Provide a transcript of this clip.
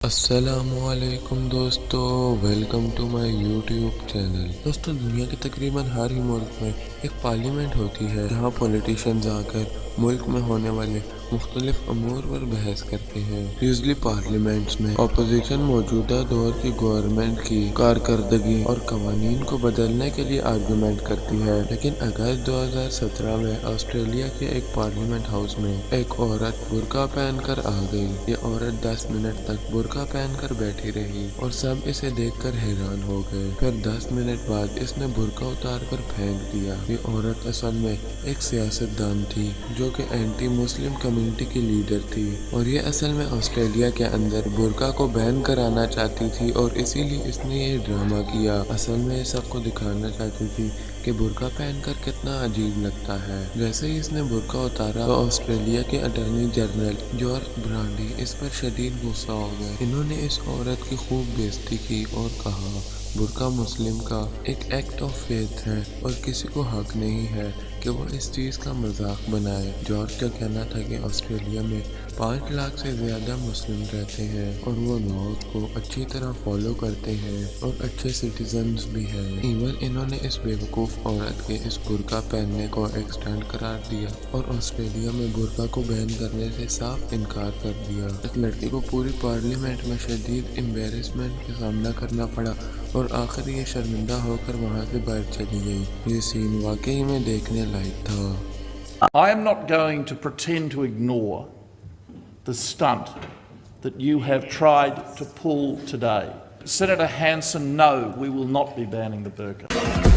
السلام علیکم دوستو، welcome to my YouTube channel. دوستو، دنیا کے تقریباً ہر ہی ملک میں ایک پارلیمنٹ ہوتی ہے جہاں پولیٹیشنز آ کر ملک میں ہونے والے مختلف امور پر بحث کرتے ہیں۔ یوزلی پارلیمنٹس میں اپوزیشن موجودہ دور کی گورنمنٹ کی کارکردگی اور قوانین کو بدلنے کے لیے آرگومنٹ کرتی ہے، لیکن اگست 2017 میں آسٹریلیا کے ایک پارلیمنٹ ہاؤس میں ایک عورت برقع پہن کر آ گئی۔ یہ عورت 10 منٹ تک برقع پہن کر بیٹھی رہی اور سب اسے دیکھ کر حیران ہو گئے۔ پھر 10 منٹ بعد اس نے برقع اتار کر پھینک دیا۔ یہ عورت اصل میں ایک سیاست دان تھی جو کہ اینٹی مسلم کمیونٹی کی لیڈر تھی، اور یہ اصل میں آسٹریلیا کے اندر برقع کو بین کرانا چاہتی تھی، اور اسی لیے اس نے یہ ڈرامہ کیا۔ اصل میں یہ سب کو دکھانا چاہتی تھی کہ برقع پہن کر کتنا عجیب لگتا ہے۔ جیسے ہی اس نے برقع اتارا تو آسٹریلیا کے اٹارنی جنرل جارج برانڈی اس پر شدید غصہ ہو گئے۔ انہوں نے اس عورت کی خوب بےعزتی کی اور کہا، برقع مسلم کا ایک ایکٹ آف فیتھ ہے اور کسی کو حق نہیں ہے کہ وہ اس چیز کا مذاق بنائے۔ جارج کا کہنا تھا کہ آسٹریلیا میں 5 لاکھ سے زیادہ مسلم رہتے ہیں اور وہ لاز کو اچھی طرح فالو کرتے ہیں اور اچھے سٹیزنز بھی ہیں۔ ایون انہوں نے اس بیوقوف عورت کے اس برقع پہننے کو ایک اسٹنٹ قرار دیا اور آسٹریلیا میں برقع کو بین کرنے سے صاف انکار کر دیا۔ اس لڑکی کو پوری پارلیمنٹ میں شدید امبیرسمنٹ کا سامنا کرنا پڑا اور آخر یہ شرمندہ ہو کر وہاں سے باہر چلی گئی۔ یہ سین واقعی میں دیکھنے لائق تھا۔ I am not going to pretend to ignore the stunt that you have tried to pull today. Senator Hanson, no, we will not be banning the burqa.